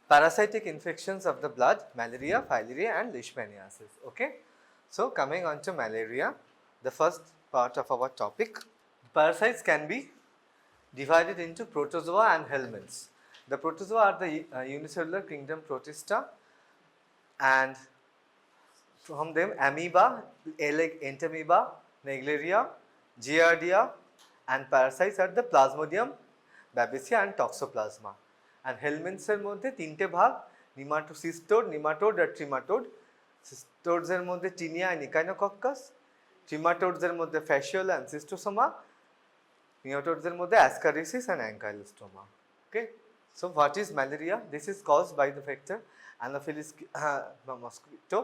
Parasitic infections of the blood, malaria, filaria and leishmaniasis. Okay. So coming on to malaria, the first part of our topic. Parasites can be divided into protozoa and helminths. The protozoa are the unicellular kingdom Protista, and from them amoeba, like entamoeba, Naegleria, Giardia, and parasites are the Plasmodium, Babesia and Toxoplasma. And helminths এর মধ্যে তিনটে ভাগ, nematocystode, nematode আর trematode. Cystodes এর মধ্যে Tinea and Echinococcus, trematodes এর মধ্যে Fasciola and Schistosoma, nematodes এর মধ্যে Ascariasis and Ankylostoma. Okay. So what is malaria? This is caused by the vector Anopheles mosquito,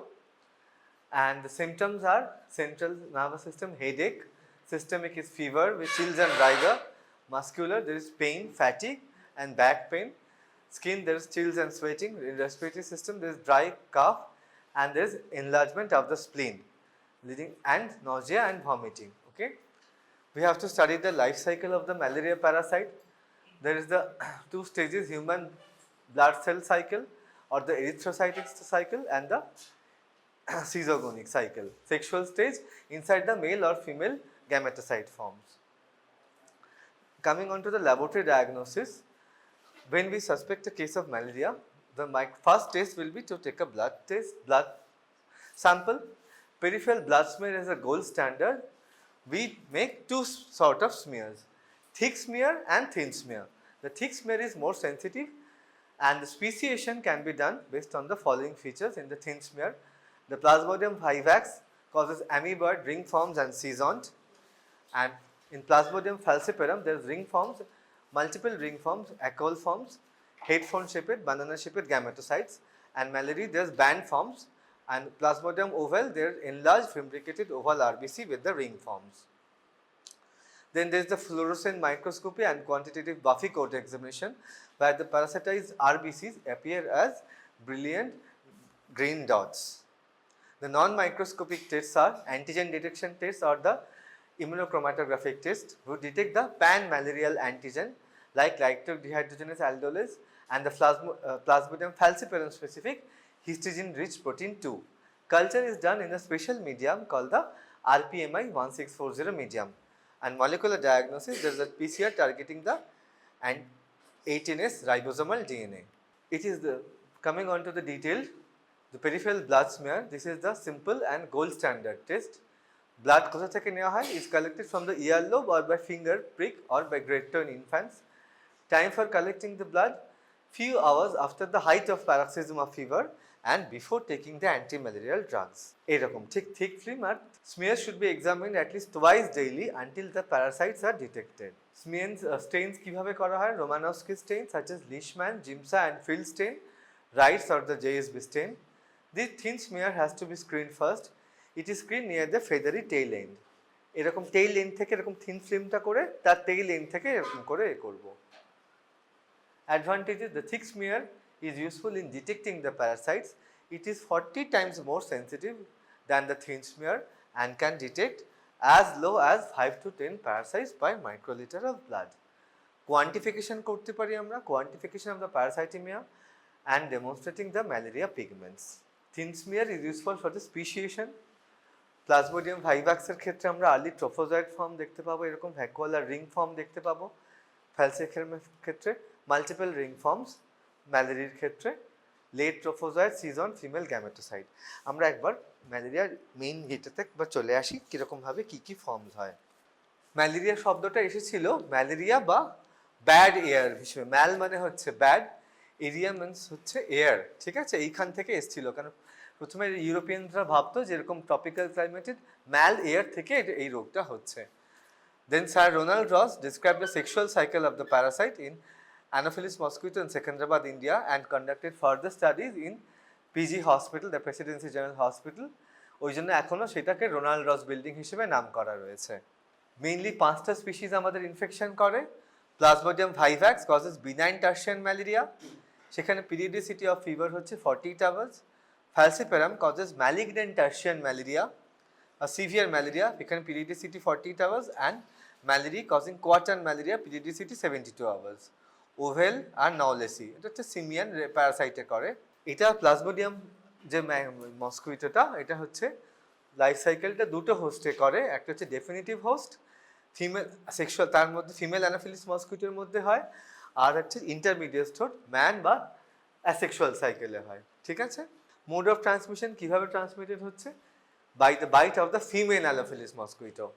and the symptoms are central nervous system headache, systemic is fever with chills and rigor, muscular there is pain, fatigue and back pain, skin there is chills and sweating, in respiratory system there is dry cough and there is enlargement of the spleen, leading and nausea and vomiting. Okay, we have to study the life cycle of the malaria parasite. There is the two stages, human blood cell cycle or the erythrocytic cycle and the schizogonic cycle. Sexual stage, inside the male or female gametocyte forms. Coming on to the laboratory diagnosis, when we suspect a case of malaria, the first test will be to take a blood sample. Peripheral blood smear is a gold standard. We make two sort of smears, thick smear and thin smear. The thick smear is more sensitive and the speciation can be done based on the following features in the thin smear. The Plasmodium vivax causes amoeboid ring forms and seasoned, and in Plasmodium falciparum there is ring forms, multiple ring forms, acol forms, head-formed shaped, banana-shaped gametocytes, and malaria there is band forms, and Plasmodium ovale there is enlarged fabricated oval RBC with the ring forms. Then there is the fluorescent microscopy and quantitative Buffy Coat examination, where the parasitized RBCs appear as brilliant green dots. The non-microscopic tests are antigen detection tests or the immunochromatographic test, who detect the pan-malarial antigen like lactic dehydrogenase aldolase and the Plasmodium falciparum specific histidine-rich protein 2. Culture is done in a special medium called the RPMI 1640 medium. And molecular diagnosis, there is a PCR targeting the 18S ribosomal DNA. It is the coming on to the detailed, the peripheral blood smear. This is the simple and gold standard test. Blood কোথা থেকে নেওয়া হয় is collected from the earlobe or by finger prick or by grade 2 in infants. Time for collecting the blood, few hours after the height of paroxysm of fever and before taking the anti-malarial drugs. এরকম thick film R smears should be examined at least twice daily until the parasites are detected. Stains কিভাবে করা হয়? Romanowski stain such as Leishman, Jimsa and Field stain, Wright's or the JSB stain. This thin smear has to be screened first. It is screened near the feathery tail end. এরকম tail end থেকে এরকম thin filmটা করে তার tail end থেকে এরকম করে করব. Advantages: the thick smear is useful in detecting the parasites. It is 40 times more sensitive than the thin smear and can detect as low as 5 to 10 parasites per microliter of blood. Quantification করতে পারি আমরা, quantification of the parasitemia and demonstrating the malaria pigments. Thin smear is useful for the speciation. Plasmodium vivax এর ক্ষেত্রে আমরা early trophozoite form দেখতে পাবো, এরকম vacuolar ring form দেখতে পাবো। Falciparum এর ক্ষেত্রে multiple ring forms, ম্যালেরিয়ার ক্ষেত্রে late trophozoite season female gametocyte. আমরা একবার ম্যালেরিয়ার মেইন গেটটাতে একবার চলে আসি কিরকম ভাবে কি ফর্মস হয়। ম্যালেরিয়া শব্দটা এসেছিল ম্যালেরিয়া বা ব্যাড এয়ার হিসেবে। ম্যাল মানে হচ্ছে ব্যাড, এরিয়া মিন্স হচ্ছে এয়ার, ঠিক আছে? এইখান থেকে এসেছিল, কারণ প্রথমে ইউরোপিয়ানরা ভাবতো যে এরকম ট্রপিক্যাল ক্লাইমেটেড ম্যাল এয়ার থেকে এই রোগটা হচ্ছে। Then Sir Ronald Ross described the sexual cycle of the parasite in Anopheles mosquito in Secunderabad, India, and conducted further studies in PG Hospital, the Presidency General Hospital. ওই জন্য এখনও সেটাকে রোনাল্ড রস building হিসেবে নাম করা রয়েছে। মেইনলি 5টা স্পিসিস আমাদের ইনফেকশন করে। Plasmodium vivax causes benign tertian malaria, সেখানে periodicity of fever হচ্ছে 48 hours. Falciparum causes malignant tertian malaria, a severe malaria, এখানে periodicity 48 hours, and malaria causing quartan malaria, periodicity 72 hours. Oval আর নওলেসি, এটা হচ্ছে simian প্যারাসাইটে করে। এটা plasmodium যে মস্কুইটোটা, এটা হচ্ছে লাইফ সাইকেলটা দুটো হোস্টে করে, একটা হচ্ছে ডেফিনিটিভ হোস্ট ফিমেল সেক্সুয়াল, তার মধ্যে ফিমেল অ্যানোফিলিস মস্কুইটোর মধ্যে হয়, আর হচ্ছে ইন্টারমিডিয়েট হোস্ট ম্যান বা অ্যাসেক্সুয়াল সাইকেলে হয়। ঠিক আছে। মোড অফ ট্রান্সমিশন কিভাবে ট্রান্সমিটেড হচ্ছে? By the bite of the female anopheles mosquito.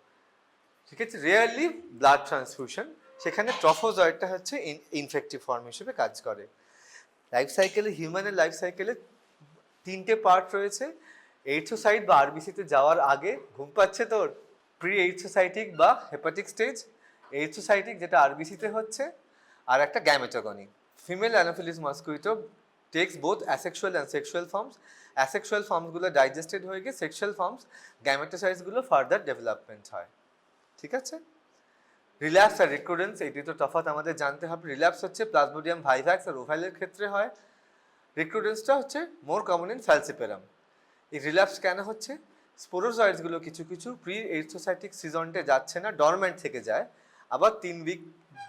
ঠিক আছে। রিয়ারলি ব্লাড ট্রান্সফিউশন, সেখানে ট্রফোজয়েডটা হচ্ছে ইনফেক্টিভ ফর্ম হিসেবে কাজ করে। লাইফ সাইকেলে, হিউম্যানের লাইফ সাইকেলে তিনটে পার্ট রয়েছে। এইথ্রোসাইট বা আরবিসিতে যাওয়ার আগে, ঘুম পাচ্ছে তোর, প্রি এইথ্রোসাইটিক বা হেপাটিক স্টেজ, এইথ্রোসাইটিক যেটা আরবিসিতে হচ্ছে, আর একটা gametogony. Female anopheles mosquito takes both asexual and sexual forms. Asexual ফর্মসগুলো ডাইজেস্টেড হয়ে গিয়ে সেক্সুয়াল ফর্মস, গ্যামেটোসাইটসগুলো ফার্দার ডেভেলপমেন্ট হয়। ঠিক আছে। রিল্যাপস আর রিক্রুডেন্স, এই দুটো তফাৎ আমাদের জানতে হবে। রিল্যাপস হচ্ছে প্লাজমোডিয়াম ভাইভ্যাক্স আর ওভালের ক্ষেত্রে হয়। রিক্রুডেন্সটা হচ্ছে মোর কমন ইন ফ্যালসিপেরাম। এই রিল্যাপস কেন হচ্ছে? স্পোরোজয়েডসগুলো কিছু কিছু প্রি এইথ্রোসাইটিক সিজনটে যাচ্ছে না, ডরমেন্ট থেকে যায়, আবার 3 উইক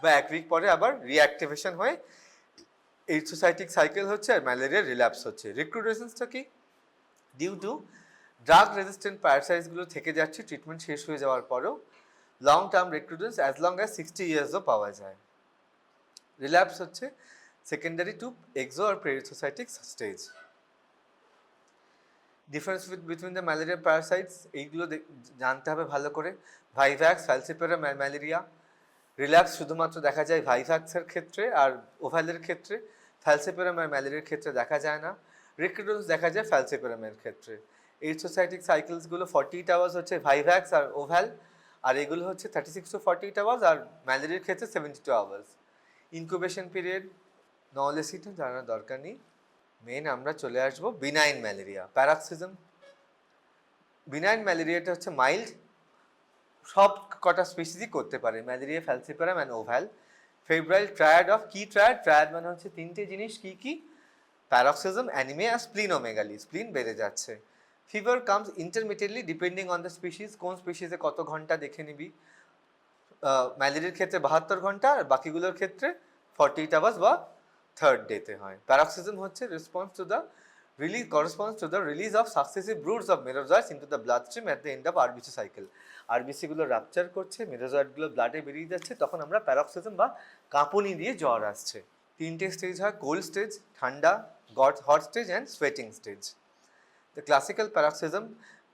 বা 1 উইক পরে আবার রিঅ্যাক্টিভেশন হয়ে এইথ্রোসাইটিক সাইকেল হচ্ছে আর ম্যালেরিয়ার রিল্যাপস হচ্ছে। রিক্রুডেন্সটা কি? ডিউ টু ড্রাগ রেজিস্ট্যান্ট প্যারাসাইটসগুলো থেকে যাচ্ছে ট্রিটমেন্ট শেষ হয়ে যাওয়ার পরেও, long term recrudescence as long as 60 ইয়ার্সও পাওয়া যায়। রিল্যাপস হচ্ছে সেকেন্ডারি টু এক্সো আর erythrocytic stage. Difference between the malaria parasites, এইগুলো জানতে হবে ভালো করে। Vivax, falciparum, malaria. রিল্যাপস শুধুমাত্র দেখা যায় ভাইভ্যাক্সের ক্ষেত্রে আর ওভালের ক্ষেত্রে, ফ্যালসিপেরাম আর ম্যালেরিয়ার ক্ষেত্রে দেখা যায় না। রিক্রুডেন্স দেখা যায় ফ্যালসিপেরামের ক্ষেত্রে। এইথ্রোসাইটিক সাইকেলসগুলো 48 আওয়ার্স হচ্ছে ভাইভ্যাক্স আর ওভাল, আর এগুলো হচ্ছে 36 to 48 আওয়ার্স, আর ম্যালেরিয়ার ক্ষেত্রে 72 আওয়ার্স। ইনকিউবেশন পিরিয়ড নওলেসিটা জানার দরকার নেই। মেন আমরা চলে আসবো বিনাইন ম্যালেরিয়া, প্যারাক্সিজম। বিনাইন ম্যালেরিয়াটা হচ্ছে মাইল্ড, সব কটা স্পিসিসই করতে পারে, malaria, falciparum and ovale. Febrile triad of কি ট্রায়াড? ট্রায়াড মানে হচ্ছে তিনটে জিনিস, কি কি? প্যারক্সিজম, অ্যানিমিয়া আর স্প্লিনোমেগালি, স্প্লিন বেড়ে যাচ্ছে। Fever comes ইন্টারমিডিয়েটলি depending on the species, কোন স্পিসিসে কত ঘন্টা দেখে নিবি। ম্যালেরিয়ার ক্ষেত্রে 72 ঘন্টা, আর বাকিগুলোর ক্ষেত্রে 48 আওয়ার্স বা থার্ড ডেতে হয়। প্যারক্সিজম হচ্ছে corresponds to the release of successive broods of merozoites into the bloodstream at the end of RBC cycle. RBC গুলো রাপচার করছে, মেরোজয়েডগুলো ব্লাডে বেরিয়ে যাচ্ছে, তখন আমরা প্যারক্সিজম বা কাঁপুনি দিয়ে জ্বর আসছে। তিনটে স্টেজ হয়, কোল্ড স্টেজ, ঠান্ডা, hot stage and sweating stage. The classical paroxysm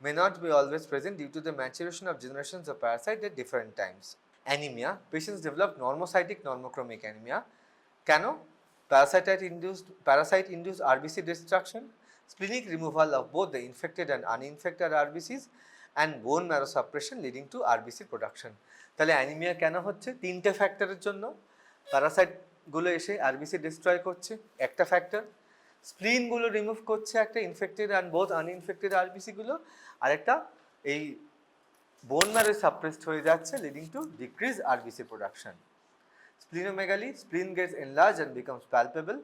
may not be always present due to the maturation of generations of parasites at different times. Anemia, patients develop normocytic normochromic anemia. কেন? Parasite-induced RBC destruction, splenic removal of both the infected and uninfected RBCs, and bone marrow suppression leading to RBC production. তাহলে anaemia কেন হচ্ছে? তিনটে ফ্যাক্টরের জন্য। প্যারাসাইটগুলো এসে RBC destroy করছে, একটা ফ্যাক্টর। স্প্লিনগুলো রিমুভ করছে, একটা ইনফেক্টেড অ্যান্ড বোথ আনইনফেক্টেড আরবিসিগুলো, আর একটা এই বোন ম্যারো সাপ্রেসড হয়ে যাচ্ছে, leading to decrease RBC production. Splenomegaly, spleen gets enlarged and becomes palpable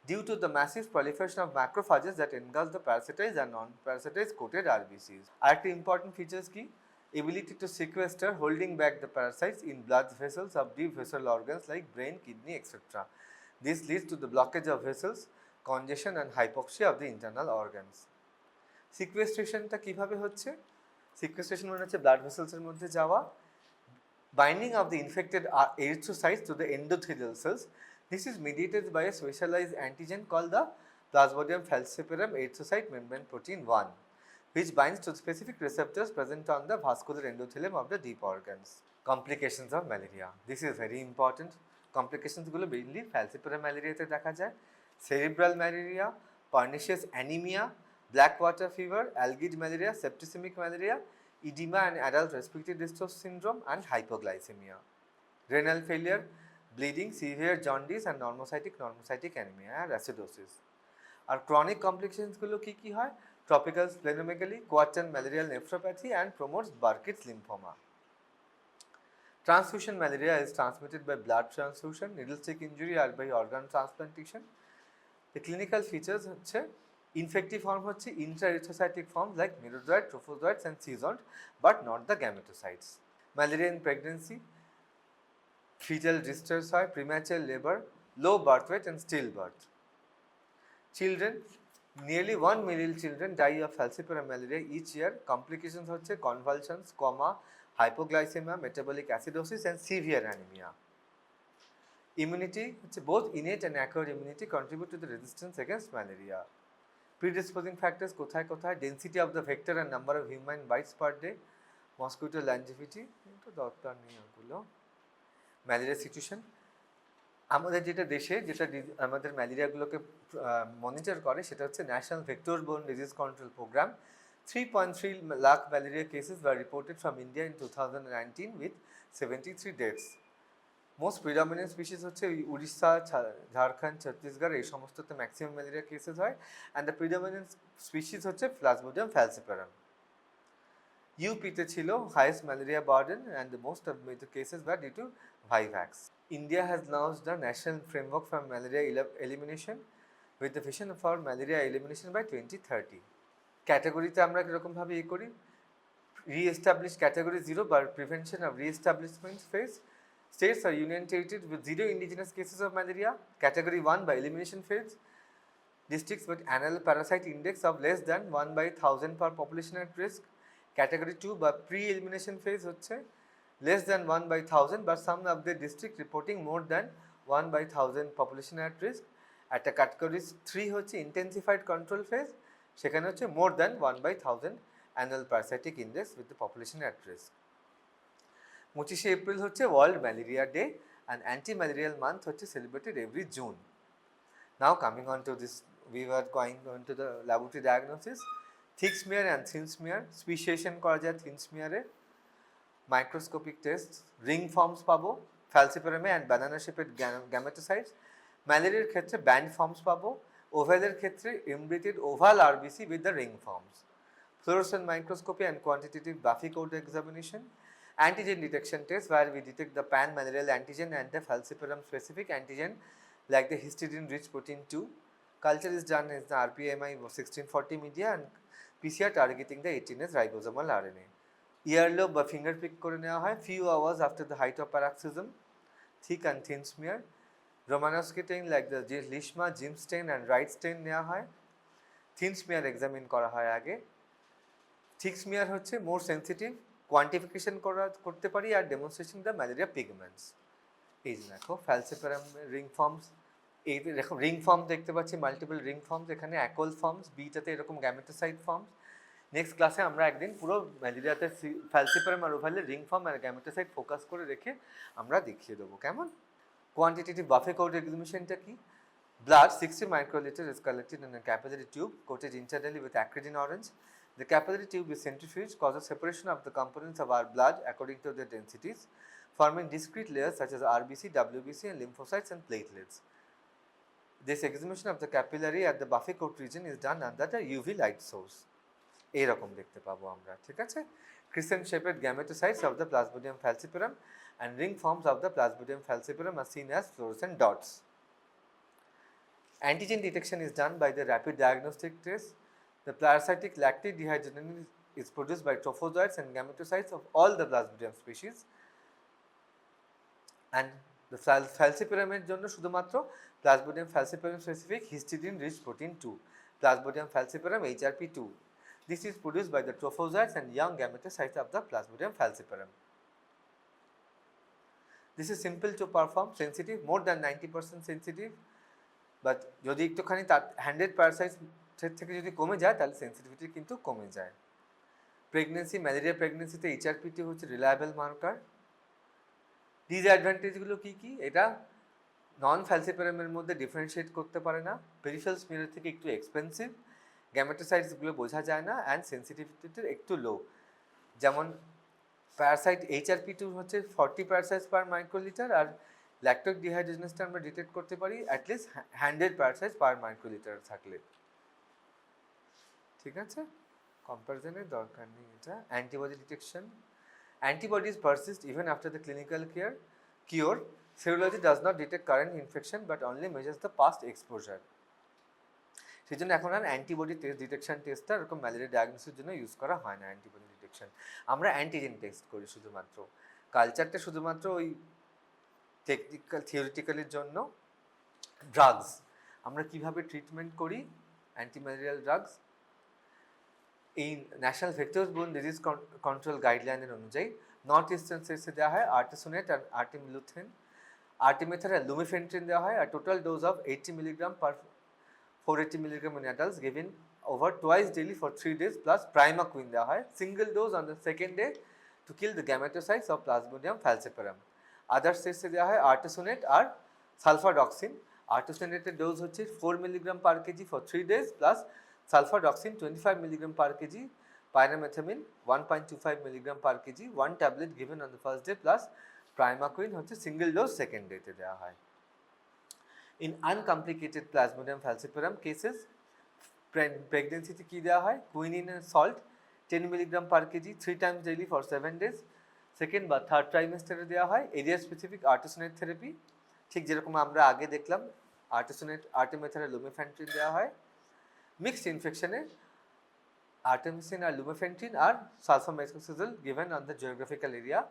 due to the massive proliferation of macrophages that engulf the parasitized and non-parasitized coated RBCs. আরেকটা important features কি? Ability to sequester, holding back the parasites in blood vessels of deep vessel organs like brain, kidney, etc. This leads to the blockage of vessels, congestion and hypoxia of the internal organs. Sequestrationটা কিভাবে হচ্ছে? Sequestration মানে হচ্ছে blood vessels এর মধ্যে যাওয়া, binding of the infected erythrocytes to the endothelial cells. This is mediated by a specialized antigen called the Plasmodium falciparum erythrocyte membrane protein 1, which binds to specific receptors present on the vascular endothelium of the deep organs. Complications of malaria. This is very important. Complications গুলো mainly falciparum malaria তে দেখা যায়, cerebral malaria, pernicious anemia, Blackwater fever, algid malaria, septicemic malaria, edema and adult respiratory distress syndrome, and hypoglycemia. Renal failure, bleeding, severe jaundice, and normocytic anemia and acidosis. R chronic complications গুলো কি কি হয়? Tropical Splenomegaly, quatern malarial nephropathy, and promotes Burkitt's lymphoma. Transfusion malaria is transmitted by blood transfusion, needle stick injury, or by organ transplantation. The clinical features হচ্ছে infective form হচ্ছে intra-erythrocytic forms like merozoite, trophozoites and seasomed, but not the gametocytes. Malaria in pregnancy, fetal distress হয়, premature labor, low birth weight and stillbirth. Children, nearly 1 million children die of falciparum malaria each year. Complications হচ্ছে convulsions, coma, hypoglycemia, metabolic acidosis and severe anemia. Immunity, both innate and acquired immunity contribute to the resistance against malaria. Predisposing factors কোথায় কোথায়? Density of the vector and number of human bites per day, mosquito longevity, একটু দরকার নেই ওগুলো। Malaria situation, আমাদের যেটা দেশে যেটা আমাদের ম্যালেরিয়াগুলোকে মনিটর করে সেটা হচ্ছে national vector borne disease control program. 3.3 lakh malaria cases were reported from India in 2019 with 73 deaths. Most predominant species হচ্ছে উড়িষ্যা, ঝাড়খণ্ড, ছত্তিশগড়, এই সমস্ততে ম্যাক্সিমাম ম্যালেরিয়া কেসেস হয়। অ্যান্ড দ্য প্রিডমিনেন্ট স্পিসিস হচ্ছে প্লাজমোডিয়াম ফ্যালসিপারাম। ইউপিতে ছিল highest malaria burden and the most of the cases were due to vivax. India has launched a national framework for malaria elimination with the vision for malaria elimination by 2030. ক্যাটাগরিতে আমরা কীরকমভাবে করি? Re-establish category 0 by prevention of re-establishment phase. States or union territories with 0 indigenous cases of malaria. Category 1 by elimination phase. Districts with annual parasite index of less than 1 by 1000 per population at risk. Category 2 by pre-elimination phase হচ্ছে less than 1 by 1000 but some of the district reporting more than 1 by 1000 population at risk. At a category 3 হচ্ছে intensified control phase, সেখানে হচ্ছে more than 1 by 1000 annual parasitic index with the population at risk. 25 April হচ্ছে world malaria day and anti-malarial month হচ্ছে celebrated every June. Now coming on to this, we were going on to the laboratory diagnosis. Thick smear and thin smear, speciation করা যায় thin smear এ। Microscopic test, ring forms পাবো ফ্যালসিপারামে and banana shaped gametocytes. ম্যালেরিয়ার ক্ষেত্রে band forms পাবো, ওভেলের ক্ষেত্রে fimbriated oval RBC with the ring forms. Fluorescent microscopy and quantitative buffy coat examination. Antigen detection test where we detect the pan malarial antigen and the falciparum specific antigen like the histidine rich protein 2. Culture is done as the RPMI 1640 media and PCR targeting the 18S ribosomal RNA. Earlobe বা finger pick করে নেওয়া হয় few hours after the height of paroxysm. Thick and thin smear. Romanovsky stain like the Leishma, Jim stain and Wright stain নেওয়া হয়। Thin smear examine করা হয় আগে। Thick smear হচ্ছে more sensitive, quantification করতে পারি আর demonstrating the malaria pigments. এই যে দেখো falciparum ring forms, এই দেখো ring form দেখতে পাচ্ছি multiple ring forms, এখানে acol forms, বিটাতে এরকম gametocyte forms। নেক্সট ক্লাসে আমরা একদিন পুরো ম্যালেরিয়াতে ফ্যালসিপারাম আর ওভালের রিং ফর্ম আর গ্যামেটোসাইট ফোকাস করে রেখে আমরা দেখিয়ে দেবো কেমন। কোয়ান্টিটেটিভ বাফে কোট এক্সিবিশনটা কি? Blood 60 microliter is collected in a capillary tube coated internally with acridine orange. The capillary tube is centrifuged, causes separation of the components of our blood according to their densities, forming discrete layers such as RBC, WBC and lymphocytes and platelets. This examination of the capillary at the Buffy coat region is done under the UV light source. এইরকম দেখতে পাবো আমরা, ঠিক আছে। crescent shaped gametocytes of the Plasmodium falciparum and ring forms of the Plasmodium falciparum are seen as fluorescent dots. Antigen detection is done by the rapid diagnostic test. The parasitic lactate dehydrogenase is produced by trophozoites and gametocytes of all the Plasmodium species. And the falciparum এর জন্য শুধুমাত্র Plasmodium falciparum specific histidine rich protein 2, Plasmodium falciparum HRP-2. This is produced by the trophozoites and young gametocytes of the Plasmodium falciparum. This is simple to perform, sensitive, more than 90% sensitive, but যদি একটুখানি তার 100 parasites থেকে যদি কমে যায় তাহলে sensitivity কিন্তু কমে যায়। প্রেগনেন্সি, ম্যালেরিয়া প্রেগনেন্সিতে HRP-2 হচ্ছে রিলায়েবল মার্কার। ডিসঅ্যাডভান্টেজগুলো কী কী? এটা নন ফ্যালসিপারামের মধ্যে ডিফারেন্সিয়েট করতে পারে না, পেরিফেরাল স্মিয়ারের থেকে একটু এক্সপেন্সিভ, গ্যামেটোসাইটসগুলো বোঝা যায় না অ্যান্ড সেন্সিটিভিটি একটু লো। যেমন প্যারাসাইট HRP-2 হচ্ছে 40 প্যারাসাইটস পার মাইক্রোলিটার আর ল্যাকটোইক ডিহাইড্রোজেনেসটা আমরা ডিটেক্ট করতে পারি অ্যাটলিস্ট 100 প্যারাসাইটস পার মাইক্রোলিটার থাকলে, ঠিক আছে। কম্পারিজনের দরকার নেই এটা। Antibody detection, antibodies persist even after the clinical cure. Serology does not detect current infection but only measures the past exposure. সেই জন্য এখন আর অ্যান্টিবডি টেস্ট ডিটেকশন টেস্টটা এরকম ম্যালেরিয়া ডায়াগনোসিসের জন্য ইউজ করা হয় না অ্যান্টিবডি ডিটেকশন। আমরা অ্যান্টিজেন টেস্ট করি শুধুমাত্র। কালচারটা শুধুমাত্র ওই টেকনিক্যাল থিওরিটিক্যালের জন্য ড্রাগস আমরা কিভাবে ট্রিটমেন্ট করি অ্যান্টিম্যালেরিয়াল ড্রাগস এই national vector borne disease control গাইডলাইনের অনুযায়ী নর্থ ইস্টার্ন স্টেটসে দেওয়া হয় আর্টিসোনেট আর আর্টিমিলুথেন আর্টিমেথার আর লুমিফেন্ট্রিন দেওয়া হয় আর total dose of 80 milligram per 480 milligram in adults given over twice daily for 3 days plus primaquine দেওয়া হয় single dose on the second day to kill the gametocytes of Plasmodium falciparum আদার স্টেটসে দেওয়া হয় আর্টিসোনেট আর সালফাডক্সিন আর্টিসোনেটের dose হচ্ছে 4 milligram per kg for 3 days plus sulfadoxine 25 milligram per kg pyrimethamine 1.25 milligram per kg one tablet given on the first day plus primaquine হচ্ছে single dose second ডেতে দেওয়া হয় in uncomplicated plasmodium ফ্যালসিপারাম cases প্রেগনেন্সিতে কী দেওয়া হয় quinine salt 10 milligram per kg 3 times daily for 7 days second বা third ট্রাইমেস্টারে দেওয়া হয় area specific আর্টিসোনেট therapy ঠিক যেরকম আমরা আগে দেখলাম আর্টিসোনেট আর্টিমেথারে লুমিফ্যান্ট্রিন দেওয়া হয় mixed ইনফেকশনে artemisinin or lumefantrine or sulfamethoxazole given on the geographical area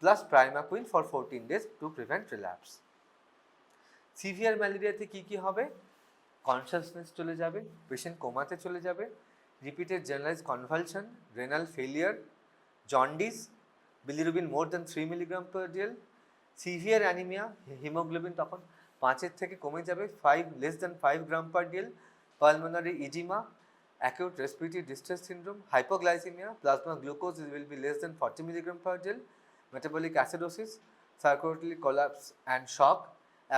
plus primaquine for 14 days to prevent relapse. Severe malaria তে কি হবে কনশাসনেস চলে যাবে পেশেন্ট কোমাতে চলে যাবে repeated generalised convulsion renal failure jaundice bilirubin more than 3 milligram per dl severe anaemia haemoglobin তখন 5 থেকে কমে যাবে 5 less than 5 gram per dl pulmonary edema acute respiratory distress syndrome, hypoglycemia, plasma glucose will be less than 40 milligram per dl, metabolic acidosis, circulatory collapse and shock,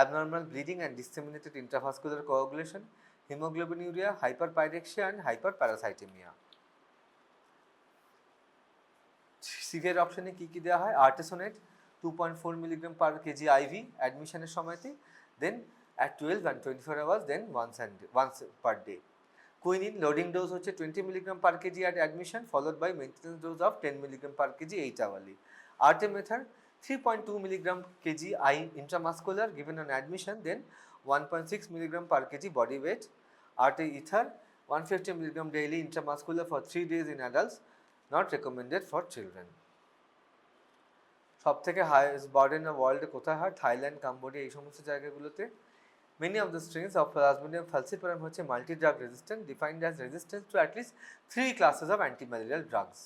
abnormal bleeding and disseminated intravascular coagulation, hemoglobinuria, hyperpyrexia and hyperparasitemia. Severe option কি কি দেওয়া হয় artesunate 2.4 milligram per kg IV admission এর সময়তে then at 12 and 24 hours then once per day. Quinine loading dose হচ্ছে 20 milligram per kg at admission followed by maintenance dose of 10 milligram per kg 8 hourly. Artemether 3.2 milligram kg I intramuscular given on admission then 1.6 milligram per kg body weight. Arteether 150 milligram daily intramuscular for 3 days in adults not recommended for children. সব থেকে highest burden of ওয়ার্ল্ডে কোথায় হয় Thailand Cambodia এই সমস্ত জায়গাগুলোতে Many of the strains of Plasmodium falciparum হচ্ছে multi-drug resistant defined as resistance to at least 3 classes of antimalarial drugs.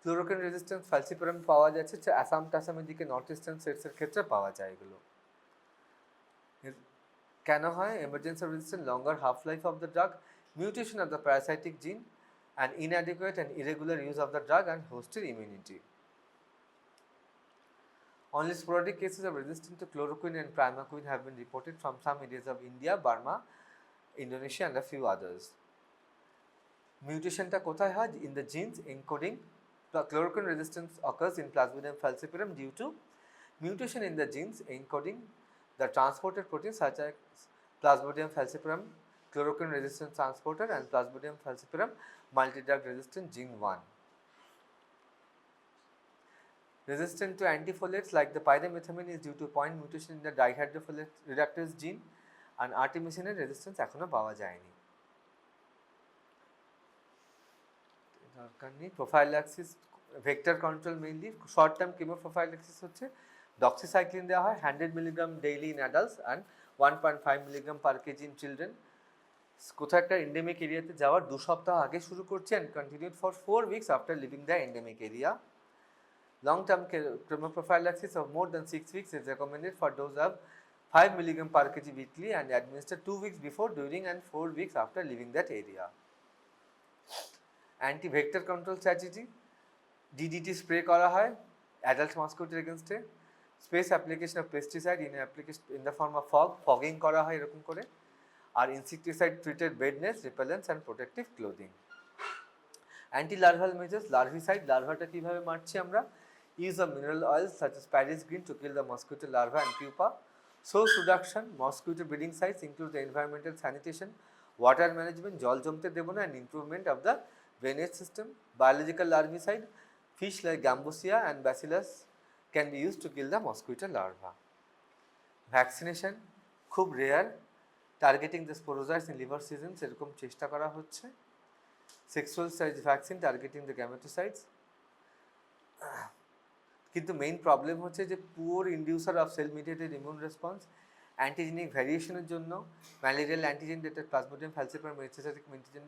Chloroquine resistant falciparum পাওয়া যাচ্ছে আসাম টাসামের দিকে নর্থ ইস্টার্ন স্টেটসের ক্ষেত্রে পাওয়া যায় এগুলো কেন হয় emergence of resistance longer half life of the drug mutation of the parasitic gene and inadequate and irregular use of the drug and hostile immunity. Only sporadic cases of resistance to chloroquine and primaquine have been reported from some areas of India, Burma, Indonesia and a few others. Mutation ta kothay hoy in the genes encoding chloroquine resistance occurs in Plasmodium falciparum due to mutation in the genes encoding the transporter proteins such as Plasmodium falciparum chloroquine resistant transporter and Plasmodium falciparum multidrug resistant gene 1. Resistant to antifolates like the pyrimethamine is due to point mutation in the dihydrofolate reductase gene and artemisinin resistance এখনো পাওয়া যায়নি prophylaxis vector control mainly short term chemoprophylaxis হচ্ছে doxycycline দেওয়া হয় 100 milligram daily in adults and 1.5 milligram per kg in children কোথাও একটা endemic এরিয়াতে যাওয়ার 2 সপ্তাহ আগে শুরু করছে and continued for 4 weeks after leaving the endemic area. Long-term chemoprophylaxis of more than 6 weeks is recommended for dose of 5 milligram per kg weekly and administered 2 weeks before, during and 4 weeks after leaving that area. Anti-vector control strategy DDT spray করা হয় adult mosquito against a space application of pesticide in the form of fogging করা হয় এরকম করে আর insecticide treated bed nets, repellents and protective clothing. Anti-larval measures larvicide larvaটা কিভাবে মারছি আমরা use of mineral oils such as Paris green to kill the mosquito larvae and pupa. Source reduction, mosquito breeding sites include the environmental sanitation, water management, জল জমতে দেব না and improvement of the drainage system. Biological larvicide, fish like Gambusia and Bacillus can be used to kill the mosquito larva. Vaccination, খুব rare, targeting the sporozoites in liver seasons এরকম চেষ্টা করা হচ্ছে. Sexual stage vaccine targeting the gametocytes. কিন্তু main problem হচ্ছে যে poor inducer of cell mediated immune response antigenic ভ্যারিয়েশনের জন্য ম্যালেরিয়াল অ্যান্টিজেন যেটা plasmodium falciparum erythrocytic antigen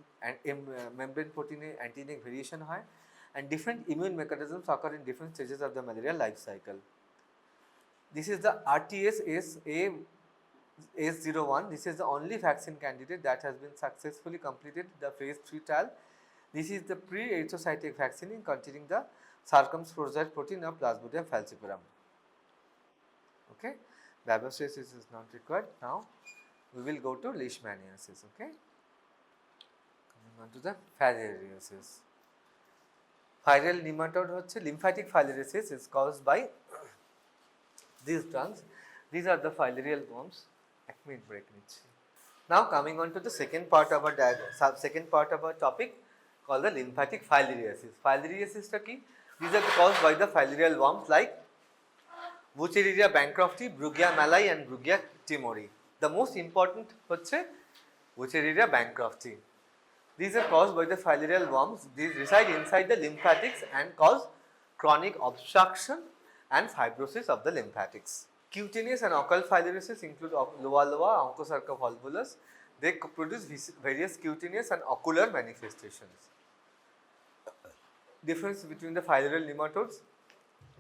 membrane প্রোটিনে অ্যান্টিজেনিক ভ্যারিয়েশন হয় and different immune mechanisms occur in different stages of the malaria life cycle. This is the RTS-A01. This is the only vaccine candidate that has been successfully completed the phase 3 trial. This is the pre-erythrocytic vaccine containing the circumspozoid protein of Plasmodium falciparum. Okay, babesiosis is not required. Now we will go to Leishmaniasis. Okay, coming on to the Filariasis. Viral nematode হচ্ছে lymphatic filariasis is caused by these drugs. These are the filarial worms. এক minute break নিচ্ছি। Now coming on to the second part of our topic called the lymphatic filariasis. Filariasis টা কি? These are caused by the filarial worms like Wuchereria bancrofti, Brugia malai and Brugia timori. The most important হচ্ছে Wuchereria bancrofti. These are caused by the filarial worms. These reside inside the lymphatics and cause chronic obstruction and fibrosis of the lymphatics. Cutaneous and occult filariasis include loa, Onchocerca volvulus. They produce various cutaneous and ocular manifestations. Difference between the filarial nematodes.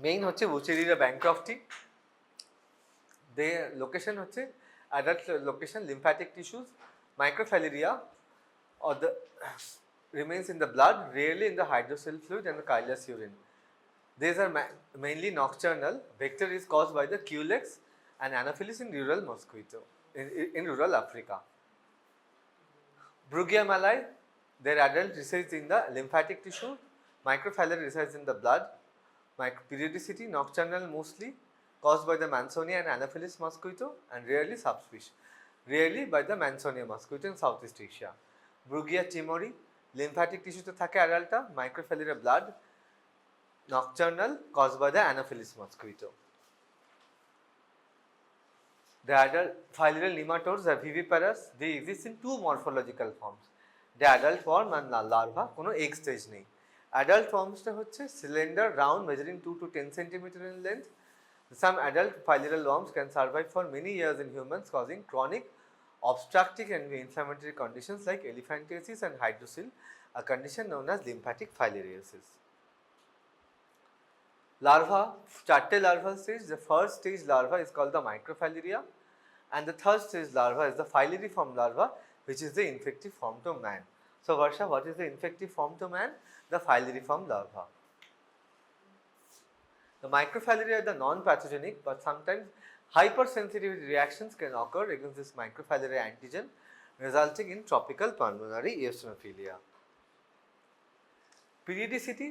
Main হচ্ছে Wuchereria bancrofti. Their location হচ্ছে adult location lymphatic tissues. Microfilaria or the remains in the blood, rarely in the hydrocele fluid and the chylous urine. These are mainly nocturnal. Vector is caused by the Culex and Anopheles in rural mosquito in rural Africa. Brugia malai, their adult resides in the lymphatic tissue. Microfilaria resides in the blood. Periodicity nocturnal mostly, caused by the Mansonia and Anopheles mosquito and rarely subspecies. Rarely by the Mansonia mosquito in Southeast Asia. Brugia timori, lymphatic tissue to থাকে adulta, microfilaria blood, nocturnal, caused by the Anopheles mosquito. The adult filarial nematodes are viviparous. They exist in two morphological forms. The adult form and larva, কোনো egg stage নেই. Adult forms টা হচ্ছে cylinder, round, measuring 2 to 10 cm in length. Some adult filarial worms can survive for many years in humans, causing chronic obstructive and inflammatory conditions like elephantiasis and hydrocele, a condition known as lymphatic filariasis. Larva, চারটে larval stage. The first stage larva is called the microfilaria and the third stage larva is the filariform larva, which is the infective form to man. So Varsha, what is the infective form to man? The filariform larva. The microfilaria are the non-pathogenic, but sometimes hypersensitivity reactions can occur against this microfilaria antigen, resulting in tropical pulmonary eosinophilia. Periodicity,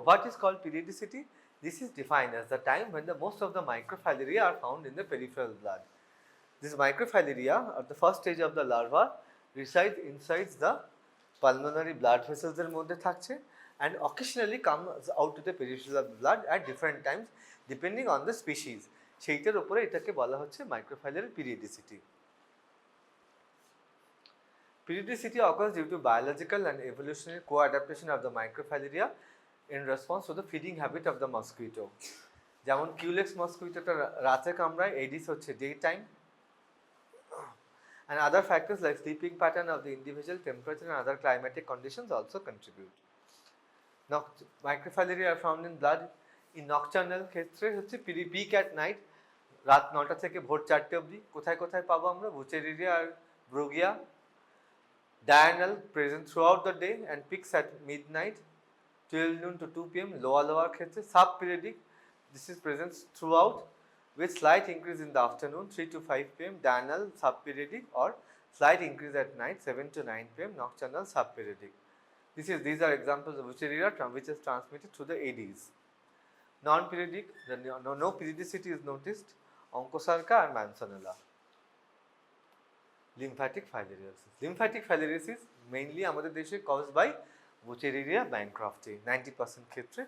what is called periodicity? This is defined as the time when the most of the microfilaria are found in the peripheral blood. These microfilaria, at the first stage of the larva, reside inside the pulmonary blood vessels এর মধ্যে থাকছে and occasionally comes out to the peripheral blood at different times depending on the species. সেইটার উপরে এটাকে বলা হচ্ছে microfilarial periodicity. Periodicity occurs due to biological and evolutionary co-adaptation of the microfilaria in response to the feeding habit of the mosquito. যেমন Culex mosquitoটা রাতে কামড়ায়, Aedes হচ্ছে daytime, and other factors like sleeping pattern of the individual, temperature and other climatic conditions also contribute. Microfilaria are found in blood in nocturnal ক্ষেত্রে হচ্ছে peak at night, রাত 9টা থেকে ভোর 4টে অবধি। কোথায় কোথায় পাবো আমরা? Wuchereria R Brugia. Diurnal, present throughout the day and peaks at midnight, 12 noon to 2 pm. Lower ক্ষেত্রে subperiodic, this is present throughout with slight increase in the afternoon 3 to 5 pm. Diurnal, subperiodic or slight increase at night 7 to 9 pm. Nocturnal, subperiodic. These are examples of Wuchereria which is transmitted through the Aedes. Non-periodic, no periodicity is noticed. Onchocerca and Manzanella. Lymphatic filariasis. Lymphatic filariasis mainly আমাদের দেশে caused by Wuchereria bancrofti 90% ক্ষেত্রে,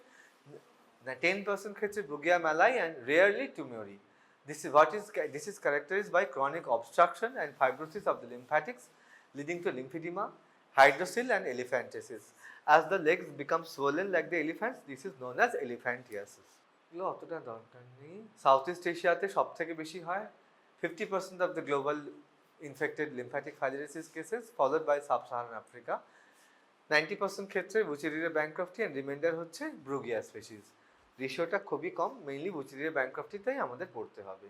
10% ক্ষেত্রে Brugia malai and rarely tumori. This is characterized by chronic obstruction and fibrosis of the lymphatics leading to lymphedema, hydrocele and elephantiasis. As the legs become swollen like the elephants, this is known as elephantiasis. এগুলো অতটা দরকার নেই। South east এশিয়াতে সবথেকে বেশি হয় 50% of the global infected lymphatic filariasis cases, followed by sub-Saharan Africa. 90% ক্ষেত্রে বুচেরিয়া ব্যাংক্রাফটি and remainder হচ্ছে ব্রুগিয়া স্পেসিস। রেশিওটা খুবই কম, মেইনলি বুচেরিয়া ব্যাংক্রাফটিতেই আমাদের পড়তে হবে।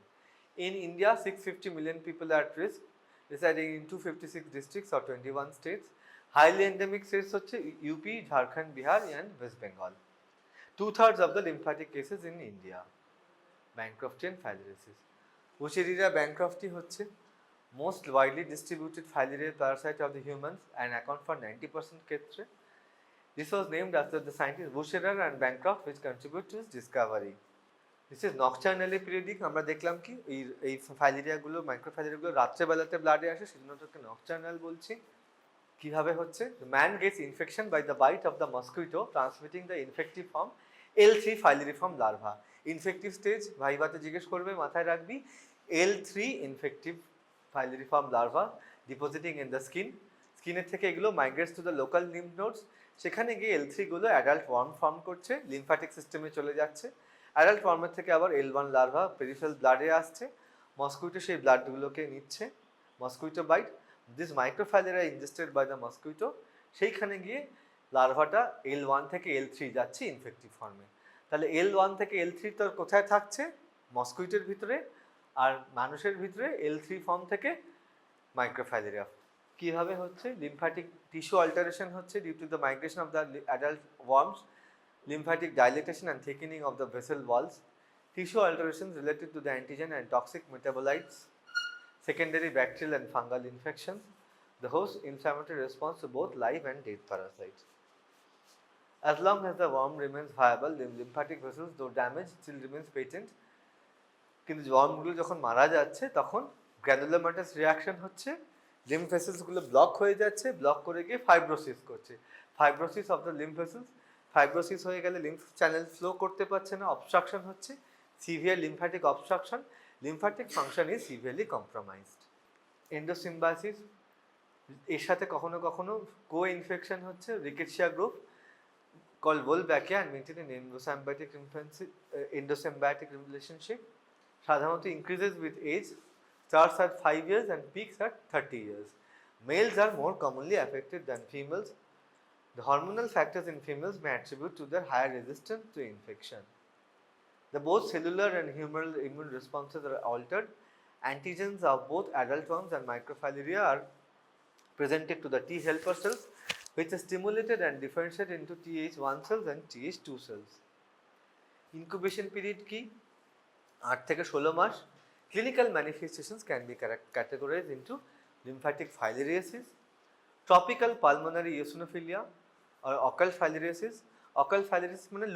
In India, 650 million people are at risk, residing in 256 districts or 21 states. Highly endemic states হচ্ছে UP, Jharkhand, Bihar and West Bengal. 2/3 of the lymphatic cases in India. Bankruptcy and filariasis. বুচেরিয়া ব্যাংক্রাফটি হচ্ছে most widely distributed filarial parasite of the humans and account for 90% ক্ষেত্রে. This was named after the scientists Bucherer and Bancroft, which contribute to its discovery. This is nocturnally periodic. আমরা দেখলাম কি এই ফাইলেরিয়াগুলো মাইক্রোফাইলেরিয়াগুলো রাত্রেবেলাতে ব্লাডে আসে, সেজন্য ওটাকে nocturnal বলছি। কিভাবে হচ্ছে? The man gets infection by the bite of the mosquito, transmitting the infective form L3 filariform larva. Infective stage ভাইভাতে জিজ্ঞেস করবে, মাথায় রাখবি L3 infective filariform larva depositing in the skin. স্কিনের থেকে এগুলো migrates to the local lymph nodes. সেখানে গিয়ে L3 গুলো অ্যাডাল্ট ওয়ার্ম ফর্ম করছে, লিম্ফ্যাটিক সিস্টেমে চলে যাচ্ছে। অ্যাডাল্ট ফর্মের থেকে আবার L1 লার্ভা পেরিফেরাল ব্লাডে আসছে, মসকুইটো সেই ব্লাডগুলোকে নিচ্ছে, mosquito bite. This microfilaria ingested by the mosquito, সেইখানে গিয়ে লার্ভাটা L1 থেকে L3 যাচ্ছে ইনফেক্টিভ ফর্মে। তাহলে L1 থেকে L3 তো কোথায় থাকছে? মসকুইটোর ভিতরে, আর মানুষের ভিতরে L3 ফর্ম থেকে মাইক্রোফাইলেরিয়া। কীভাবে হচ্ছে? লিম্ফ্যাটিক টিস্যু অল্টারেশন হচ্ছে due to the migration of the adult worms, lymphatic dilatation and thickening of the vessel walls, tissue alterations related to the antigen and toxic metabolites, secondary bacterial and fungal infections, the host inflammatory response to both live and dead parasites. As long as the worm remains viable, the lymphatic vessels, though damaged, still remains patent. কিন্তু ওয়ার্মগুলো যখন মারা যাচ্ছে তখন গ্র্যানুলোমাটাস reaction হচ্ছে, lymph ভেসেলসগুলো block হয়ে যাচ্ছে, block করে গিয়ে ফাইব্রোসিস করছে, fibrosis of the lymph vessels. Fibrosis হয়ে গেলে লিম্ফ চ্যানেল ফ্লো করতে পারছে না, অবস্ট্রাকশন হচ্ছে, severe lymphatic obstruction, lymphatic function is severely compromised. Endosymbiosis, এর সাথে কখনো কখনো কো ইনফেকশন হচ্ছে, rickettsia group called Wolbachia and maintain an endosymbiotic relationship. সাধারণত increases with age, starts at 5 years and peaks at 30 years. Males are more commonly affected than females. The hormonal factors in females may attribute to their higher resistance to infection. The both cellular and humoral immune responses are altered. Antigens of both adult worms and microfilaria are presented to the T helper cells, which are stimulated and differentiated into Th1 cells and Th2 cells. Incubation period কি? 8 থেকে 16 মাস। Clinical manifestations can be categorized into lymphatic filariasis, tropical pulmonary eosinophilia or occult filariasis. Occult filariasis মানে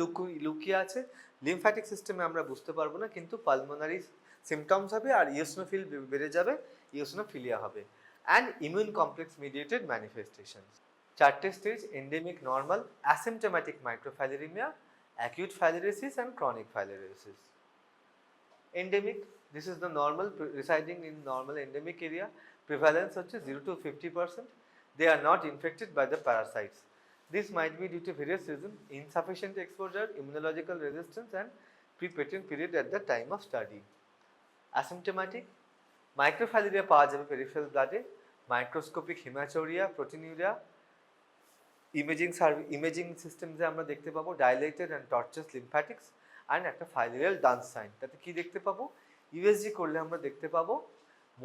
লুকিয়ে আছে, lymphatic সিস্টেমে আমরা বুঝতে পারবো না, কিন্তু পালমোনারি সিমটমস হবে আর ইওসিনোফিল বেড়ে যাবে, ইওসিনোফিলিয়া হবে। And immune complex mediated manifestations. 4টে stage: endemic, normal, asymptomatic microfilaraemia, acute filariasis and chronic filariasis. Endemic, this is the normal residing in normal endemic area. Prevalence হচ্ছে 0 to 50%. They are not infected by the parasites. This might be due to various reasons: insufficient exposure, immunological resistance and pre-patent period at the time of study. Asymptomatic, microfilaria পাওয়া যাবে peripheral blood, microscopic hematuria, proteinuria, imaging systems এ আমরা দেখতে পাবো dilated and tortuous lymphatics and একটা ফাইলেরিয়াল dance sign. তাতে কি দেখতে পাবো? ইউএসজি করলে আমরা দেখতে পাবো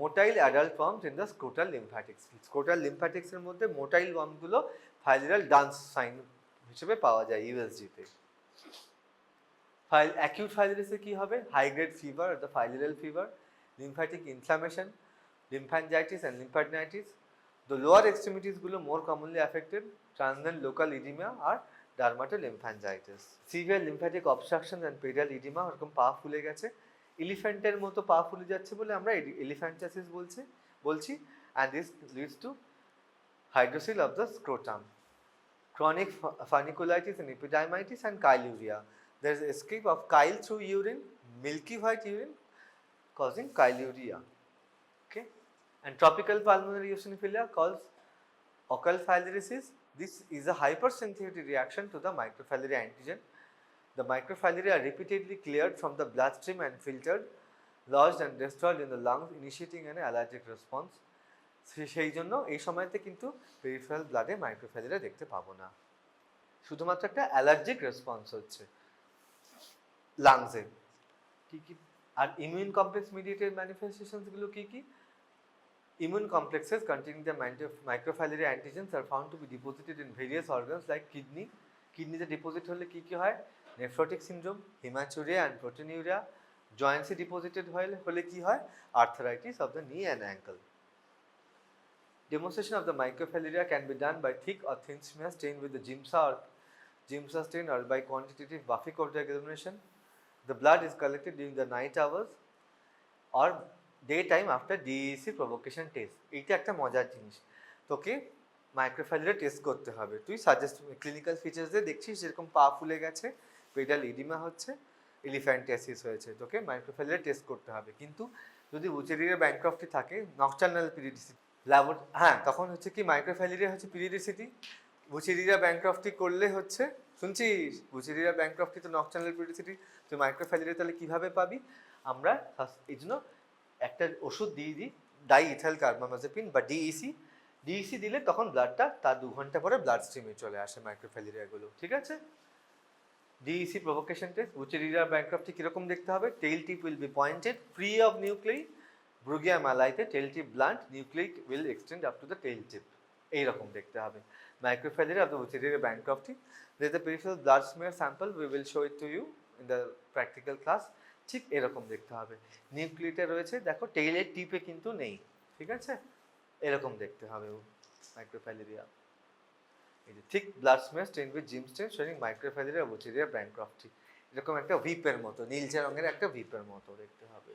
motile adult worms in the scrotal lymphatics. Scrotal লিম্ফ্যাটিক্সের মধ্যে মোটাইল ওয়ার্মগুলো ফাইলেরিয়াল ডান্স সাইন হিসেবে পাওয়া যায় ইউএসজিতে। অ্যাকিউট ফাইলেরিয়াসে কি হবে? High grade fever, the filarial fever, lymphatic inflammation, lymphangitis and lymphadenitis. The lower এক্সট্রিমিটিসগুলো more commonly affected, transient local oedema আর dermatolymphangitis. Severe lymphatic obstruction and pedal oedema, ওরকম পা ফুলে গেছে, এলিফ্যান্টের মতো পা ফুলে যাচ্ছে বলে আমরা এলিফ্যান্টাসিস বলছি। And this leads to hydrocele of the scrotum. Chronic funicularis and epididymitis and chyluria. There is escape of chyle through urine, milky white urine, causing chyluria. Okay, and tropical pulmonary eosinophilia causes occult filariasis. This is a hypersensitivity reaction to the microfilaria antigen. The microfilaria are repeatedly cleared from the bloodstream and filtered. lodged and destroyed in the lungs, initiating an allergic response. সেই জন্য এই সময়তে কিন্তু peripheral ব্লাডে মাইক্রোফ্যালিরিয়া দেখতে পাবো না, শুধুমাত্র একটা অ্যালার্জিক রেসপন্স হচ্ছে লাংসে। কি কি আর ইমিউন কমপ্লেক্স মিডিয়েটেড ম্যানিফেস্টেশনসগুলো কি কি? Immune complexes containing the microfilarial antigens are found to be deposited in various organs like kidney. কিডনিতে ডিপোজিট হলে কি কি হয়? Nephrotic syndrome, haematuria and proteinuria. জয়েন্টসে ডিপোজিটেড হলে কি হয়? Arthritis of the knee and ankle. Demonstration of the microfilaria can be done by thick or thin smear stained with the Giemsa stain or by quantitative Buffy Coat examination. The blood is collected during the night hours or day time after Dec provocation test. এইটা একটা মজার জিনিস, তোকে মাইক্রোফ্যালিরিয়া test করতে হবে। তুই suggest clinical features দিয়ে দেখছিস যেরকম পা ফুলে গেছে, পেডাল ইডিমা হচ্ছে, এলিফ্যান্টিয়াসিস হয়েছে, তোকে মাইক্রোফ্যালিরিয়া টেস্ট করতে হবে। কিন্তু যদি বুচেরিয়া ব্যাংক্রফটি থাকে, নকটার্নাল পিরিডিসিটি তখন হচ্ছে কি মাইক্রোফ্যালিরিয়া হচ্ছে পিরিডিসিটি। বুচেরিয়া ব্যাংক্রফটি করলে হচ্ছে, শুনছিস, বুচেরিয়া ব্যাংক্রফটি তো নকটার্নাল পিরিডিসিটি, তুই মাইক্রোফ্যালিরিয়া তাহলে কীভাবে পাবি? আমরা এই জন্য একটা ওষুধ দিয়ে দিই, ডাইইথাইল কার্বামাজেপিন বা ডিইসি দিলে তখন ব্লাডটা তার 2 ঘন্টা পরে ব্লাড স্ট্রিমে চলে আসে মাইক্রোফ্যালিরিয়াগুলো, ঠিক আছে? DEC provocation test. Wuchereria bancrofti কীরকম দেখতে হবে? Tail tip will be pointed, free of nuclei. Brugia মালাইতে tail tip blunt, nuclei will extend up to the tail tip. এইরকম দেখতে হবে microfilaria of the Wuchereria bancrofti. There is a peripheral blood smear sample, we will show it to you in the practical class. ঠিক এরকম দেখতে হবে। নিউক্লিয়াটা রয়েছে, দেখো টেইলের টিপে কিন্তু নেই, ঠিক আছে? এরকম দেখতে হবে মাইক্রোফ্যালিরিয়া। এই যে ঠিক blood smear stain with Giemsa stain showing microfilaria Wuchereria bancrofti, এরকম একটা ভিপের মতো, নীলচে রঙের একটা ভিপের মতো দেখতে হবে।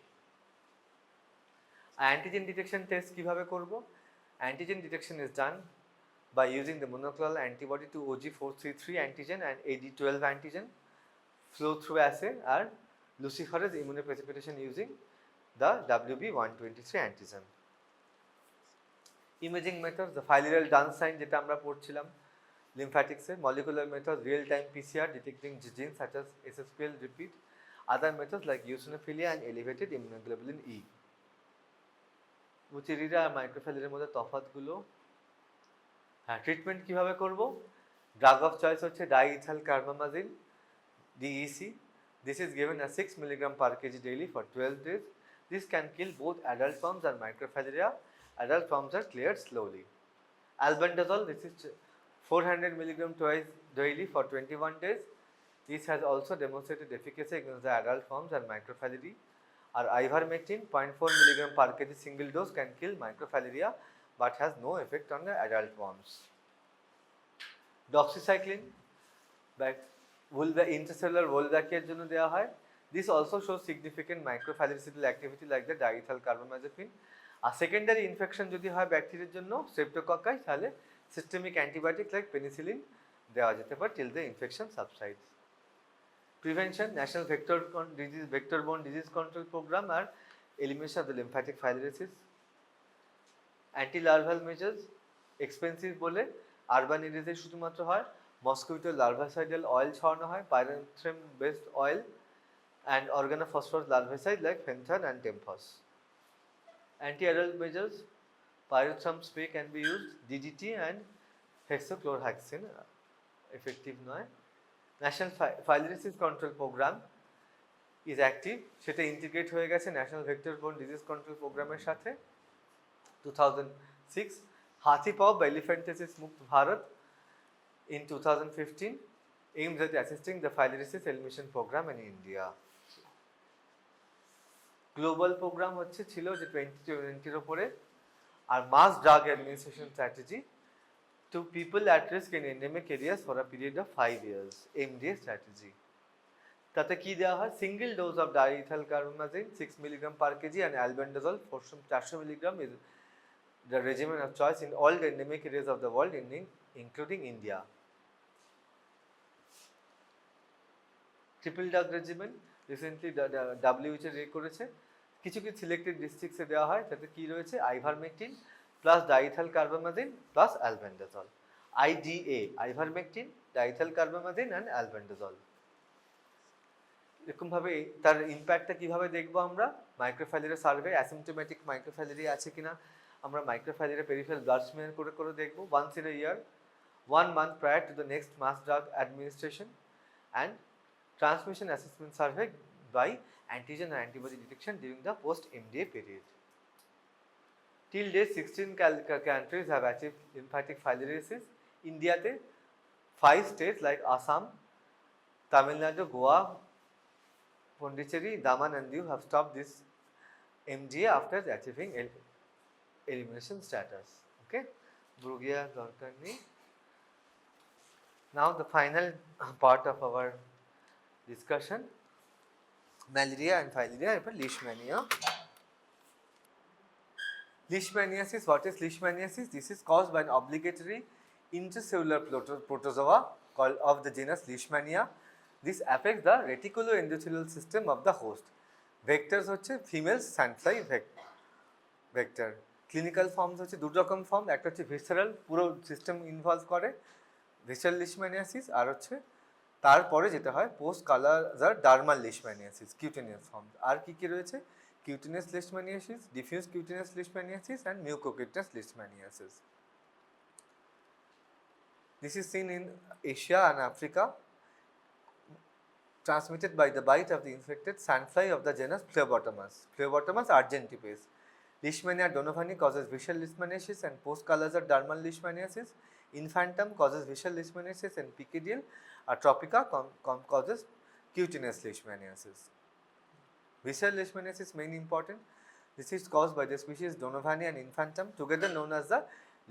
অ্যান্টিজেন ডিটেকশন টেস্ট কিভাবে করব? Antigen detection is done by using the monoclonal antibody to OG433 antigen and AD12 antigen, flow through assay or luciferase immunoprecipitation using the WB123 antigen. Imaging methods, the filarial dance sign যেটা আমরা পড়ছিলাম lymphatics এর, molecular methods, real time PCR detecting genes such as SSPL repeat, other methods like eosinophilia and elevated immunoglobulin E. বুচেরিয়া আর মাইক্রোফ্যালিরিয়ার মধ্যে তফাৎগুলো, treatment কীভাবে করব? Drug of choice হচ্ছে diethyl carbamazine, DEC. This is given as 6 mg per kg daily for 12 days. This can kill both adult forms and microfilaria. Adult forms are cleared slowly. Albendazole, this is 400 mg twice daily for 21 days. This has also demonstrated efficacy against the adult forms and microfilaria. Or ivermectin, 0.4 mg per kg single dose can kill microfilaria but has no effect on the adult worms. Doxycycline intracellular Wolbachia জন্য দেওয়া হয়। This also shows significant microfilaricidal activity like the diethyl carbamazepine. আর secondary infection যদি হয় ব্যাকটেরিয়ার জন্য স্ট্রেপ্টোকক্কাই, তাহলে systemic antibiotic like penicillin দেওয়া যেতে পারে till the infection subsides. Prevention, National Vector-Borne Disease Control Program আর elimination of the lymphatic filariasis. Anti-larval measures expensive বলে আরবান এরিয়াতে শুধুমাত্র হয়। মসকিটো লার্ভাসাইডাল অয়েল ছড়ানো হয়, pyrethrum based oil and organophosphorus larvicide like fenthion and temephos. Anti-adult measures, pyrethrum spray can be used, DDT and hexachlorocyclohexane effective নয়। National filariasis control programme is active, সেটা integrate হয়ে গেছে national vector-born disease control প্রোগ্রামের সাথে। 2006, Hathi Paw by Elephantiasis Mukt Bharat in 2015 aims at assisting the filariasis elimination program in India. Global programme হচ্ছে ছিল যে 2020 উপরে, আর mass drug administration strategy to people at risk in endemic areas for a period of 5 years, MDA strategy. তাতে কি দেওয়া হয়? Single dose of ডাইইথাইল কার্বামাজিন 6 mg per kg and albendazole 400 mg is the regimen of choice in all the endemic areas of the world, including India. Triple drug regimen recently WHO rake করেছে, কিছু কিছু selected ডিস্ট্রিক্টসে দেওয়া হয়, তাতে কি রয়েছে? Ivermectin plus diethyl carbamazine plus albendazole. IDA, ivermectin, diethyl carbamazine and albendazole. এরকমভাবে তার ইম্প্যাক্টটা কীভাবে দেখবো আমরা? মাইক্রোফ্যালিরিয়া সার্ভে, অ্যাসিমটোমেটিক মাইক্রোফ্যালিরিয়া আছে কিনা আমরা মাইক্রোফ্যালিরিয়া পেরিফেরাল ব্লাড স্মেয়ার করে দেখবো once in a year, 1 month prior to the next mass drug administration, and transmission assessment survey by antigen and antibody detection during the post MDA period. Till date 16 countries have achieved lymphatic filariasis. India te 5 states like Assam, Tamil Nadu, Goa, Pondicherry, Daman and Diu have stopped this MDA after achieving elimination status. Okay, Brugia dorkar nei. Now the final part of our discussion, malaria and filaria and leishmania. Leishmaniasis, what is leishmaniasis? This is caused by an obligatory intracellular protozoa called of the genus Leishmania. This affects the reticuloendothelial system of the host. Vectors হচ্ছে female sandfly vector. Clinical forms হচ্ছে দুটো রকম form, একটা হচ্ছে visceral, পুরো system involve করে visceral leishmaniasis, আর হচ্ছে তারপরে যেটা হয় post Kala-azar dermal leishmaniasis, cutaneous form. আর কি কি রয়েছে? Cutaneous leishmaniasis, diffuse cutaneous leishmaniasis and mucocutaneous leishmaniasis. This is seen in Asia and Africa, transmitted by the bite of the infected sandfly of the genus Phlebotomus argentipes. Leishmania donovani causes visceral leishmaniasis and post Kala-azar dermal leishmaniasis. Infantum causes visceral leishmaniasis and picadial. Tropica causes cutaneous leishmaniasis. Visceral leishmaniasis is mainly important. This is caused by the species Donovani and Infantum, together known as the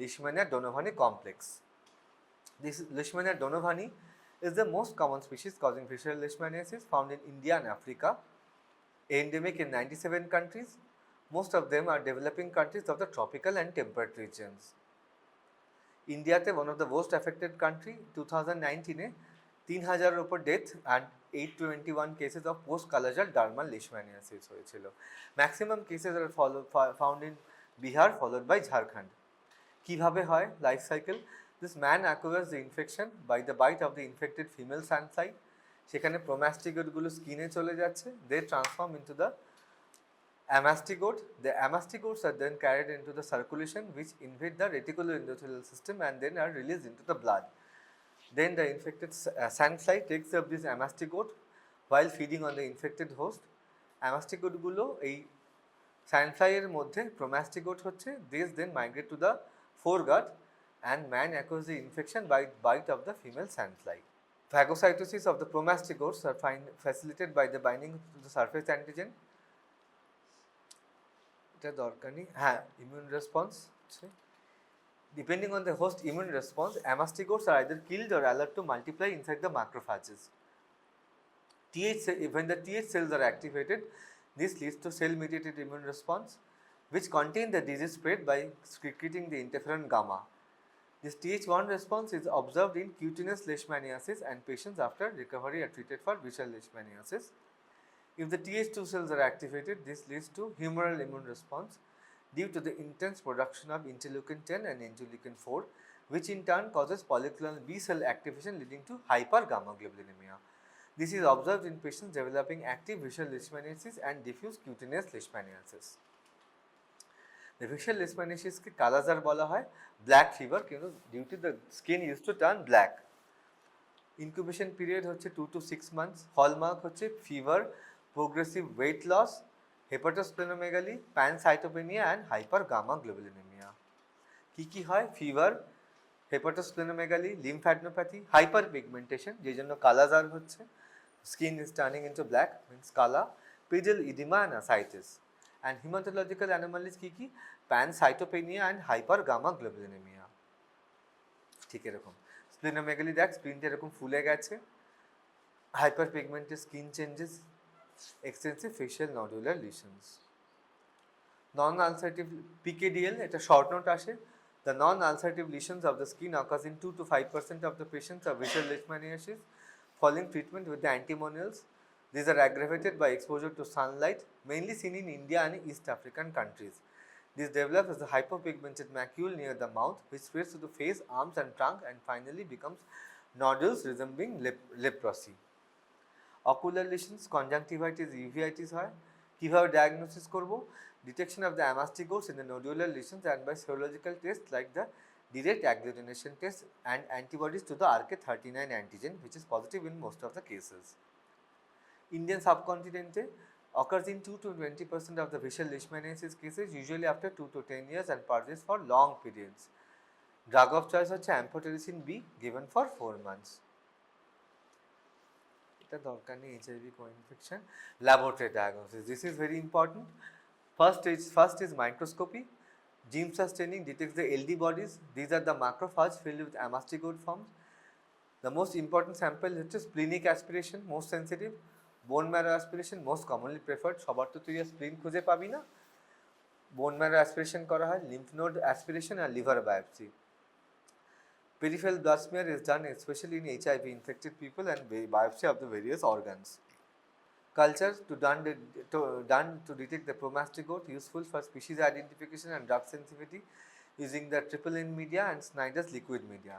Leishmania donovani complex. This Leishmania donovani is the most common species causing visceral leishmaniasis, found in India and Africa. Endemic in 97 countries. Most of them are developing countries of the tropical and temperate regions. India te one of the most affected country. 2019 3000 উপর death and 821 cases of post Kala-azar dermal leishmaniasis হয়েছিল. Maximum cases are found in Bihar followed by Jharkhand. কিভাবে হয় life cycle? This man acquires the infection by the bite of the infected female sandfly. সেখানে promastigote গুলো স্কিনে চলে যাচ্ছে. They transform into the amastigote. The amastigotes are then carried into the circulation, which invade the reticuloendothelial system and then are released into the blood. Then the infected sandfly takes up this amastigote while feeding on the infected host. Amastigote গুলো এই sandfly এর মধ্যে promastigote হচ্ছে. These then migrate to the foregut and man acquires the infection by bite of the female sandfly. Phagocytosis of the promastigotes are facilitated by the binding to the surface antigen. এটা দরকার নেই. হ্যাঁ, immune response. Depending on the host immune response, amastigotes are either killed or allowed to multiply inside the macrophages. When the Th cells are activated, this leads to cell-mediated immune response, which contain the disease spread by secreting the interferon gamma. This Th1 response is observed in cutaneous leishmaniasis, and patients after recovery are treated for visceral leishmaniasis. If the Th2 cells are activated, this leads to humoral immune response due to the intense production of interleukin 10 and interleukin 4, which in turn causes polyclonal B cell activation leading to hypergammaglobulinemia. This is observed in patients developing active visceral leishmaniasis and diffuse cutaneous leishmaniasis. The visceral leishmaniasis ke Kala-azar bola hoy, black fever, due to the skin used to turn black. Incubation period হচ্ছে 2 to 6 months. Hallmark হচ্ছে fever, progressive weight loss, hepatosplenomegaly, pancytopenia and hypergammaglobulinemia. কি হয়? Fever, hepatosplenomegaly, lymphadenopathy, hyperpigmentation, যে জন্য Kala-azar হচ্ছে, skin is turning into black, means Kala, pedal edema and ascites. And hematological anomalies কি? Pancytopenia and hypergammaglobulinemia. ঠিক এরকম splenomegaly দেখ, স্প্লিনটা এরকম ফুলে গেছে, hyperpigmented skin changes, extensive facial nodular lesions. Non ulcerative PKDL, এটা শর্ট নোট আসে। The non-ulcerative lesions of the skin occurs in 2 to 5% of the patients of visceral leishmaniasis following treatment with the antimonials. These are aggravated by exposure to sunlight, mainly seen in India and East African countries. This develops as a hypopigmented macule near the mouth, which spreads to the face, arms and trunk, and finally becomes nodules resembling leprosy. Ocular lesions, conjunctivitis, uveitis হয়। কীভাবে diagnosis করব? Detection of the amastigotes in the nodular lesions and by serological tests like the direct agglutination test and antibodies to the RK39 antigen, which is positive in most of the cases. Indian subcontinent occurs in 2 to 20% of the visual leishmaniasis cases, usually after 2 to 10 years and persists for long periods. Drug of choice হচ্ছে amphotericin B given for 4 months. এটা দরকার নেই HIV co-infection. Laboratory diagnosis, this is very important. First is microscopy. Gene staining detects the LD bodies. These are the macrophages filled with amastigote forms. The most important sample হচ্ছে splenic aspiration, most sensitive. Bone marrow aspiration, most commonly preferred. সবার তো তুই স্প্লিন খুঁজে পাবি না। Bone marrow aspiration করা হয়, lymph node aspiration and liver biopsy. Peripheral blood smear is done especially in HIV infected people and biopsy of the various organs. Cultures done to detect the promastigote, useful for species identification and drug sensitivity using the triple N media and Snyder's liquid media.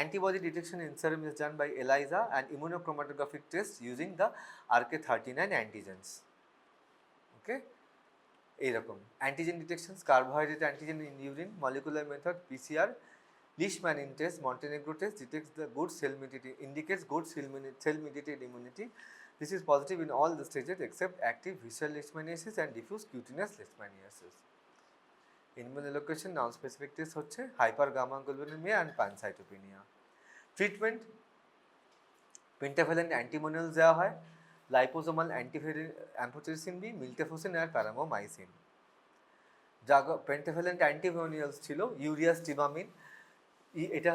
Antibody detection in serum is done by ELISA and immunochromatographic tests using the RK39 antigens. Okay? এইরকম antigen detections, carbohydrate antigen in urine, molecular method PCR, Leishmaniasis test, Montenegro test detects the good cell mediated, indicates good cell mediated immunity. This is positive in all the stages except active visceral leishmaniasis and diffuse cutaneous leishmaniasis. Immunolocation non-specific test হচ্ছে hypergammaglobuleminemia and pancytopenia. Treatment, pentavalent antimonials দেওয়া হয়, liposomal amphotericin B, miltefosine আর paramomycin. pentavalent antimonials ছিল ইউরিয়াস্টিমামিন, এটা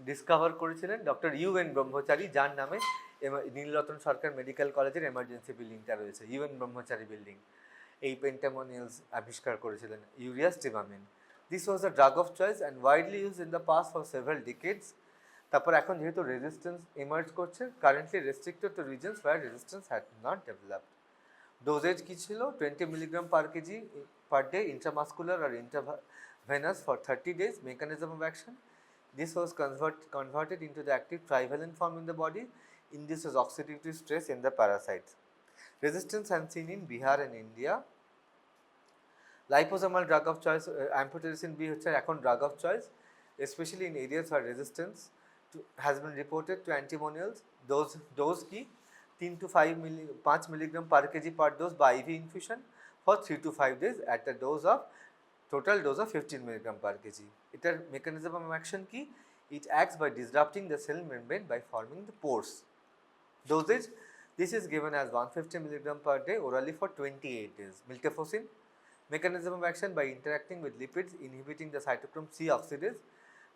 discover করেছিলেন doctor UN Brahmachari, যার নামে Nilratan Sarkar medical কলেজের এমার্জেন্সি বিল্ডিংটা রয়েছে, ইউএন ব্রহ্মচারী বিল্ডিং। এই পেন্টামোনিয়ালস আবিষ্কার করেছিলেন urea stibamine. This was the drug of choice and widely use in the past for several decades. তারপর এখন যেহেতু রেজিস্ট্যান্স এমার্জ করছে, currently restricted to regions where resistance had not developed. Dosage কী ছিল? 20 milligram per kg per day, intramuscular or intravenous for 30 days. Mechanism of action, this was converted into the active trivalent form in the body, induces oxidative stress in the parasites. Resistance has seen in Bihar and India. Liposomal drug of choice, amphotericin B হচ্ছে এখন drug of choice, especially in areas where resistance has been reported to antimonials. Dose কি? 3 to 5 milligram per kg per dose by IV infusion for 3 to 5 days at the total dose of 15 milligram per kg. Its mechanism of action কি? It acts by disrupting the cell membrane by forming the pores. Dosage, this is given as 150 milligram per day orally for 28 days. Miltefosine, mechanism of action by interacting with lipids inhibiting the cytochrome C oxidase.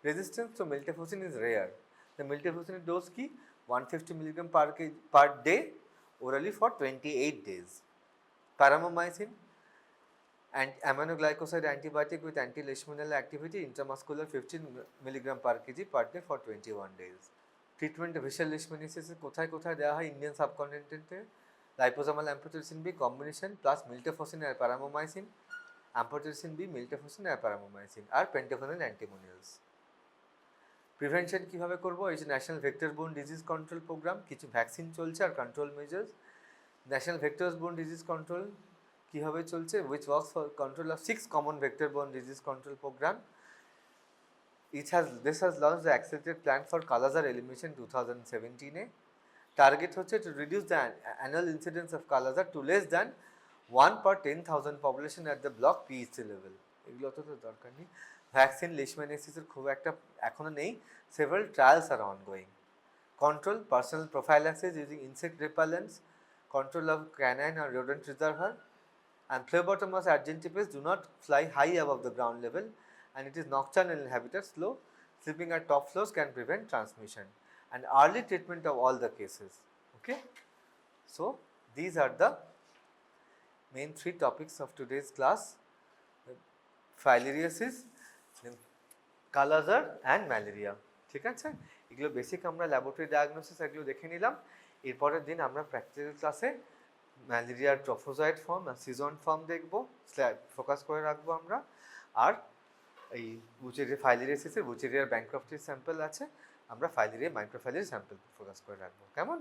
Resistance to miltefosine is rare. The miltefosine dose কি? 150 milligram per day orally for 28 days. Paramomycin, and aminoglycoside antibiotic with anti-leishmanial activity, intramuscular 15 milligram per kg per day for 21 days. Treatment visual leishmaniasis কোথায় কোথায় দেওয়া হয় Indian সাবকন্টিনেন্টে? liposomal amphotericin B combination plus miltefosine আর paramomycin, amphotericin B, miltefosine আর paramomycin আর pentavalent antimonials. Prevention কীভাবে করবো? এই যে national vector borne disease control programme, কিছু ভ্যাকসিন চলছে আর control measures. National vectors borne disease control কীভাবে চলছে? Which works for control of 6 common vector borne disease control programme. This has launched the accelerated plan for Kala-azar elimination 2017 A. Target হচ্ছে to reduce the annual incidence of Kala-azar to less than 1 per 10,000 population at the block PEC level. এগুলো তো দরকার নেই। Vaccine leishmaniasis খুব একটা এখনো নেই, several trials are ongoing. Control, personal prophylaxis using insect repellents, control of canine or rodent reservoir, and phlebotomous argentipes do not fly high above the ground level and it is nocturnal in habitat slow. Sleeping at top floors can prevent transmission, and early treatment of all the cases. Okay, so these are the main 3 topics of today's class: filariasis, Kala-azar and malaria. ঠিক আছে, এগুলো basic আমরা laboratory diagnosis এগুলো দেখে নিলাম। এরপরের দিন আমরা প্র্যাকটিক্যাল ক্লাসে ম্যালেরিয়ার ট্রফোজয়েড ফর্ম আর সিজন ফর্ম দেখবো, ফোকাস করে রাখবো আমরা। আর এই বুচেরিয়া ফাইলেরিয়াসিসের বুচেরিয়ার ব্যাংক্রফটির স্যাম্পল আছে, আমরা ফাইলেরিয়া মাইক্রোফাইলের স্যাম্পল ফোকাস করে রাখবো। কেমন?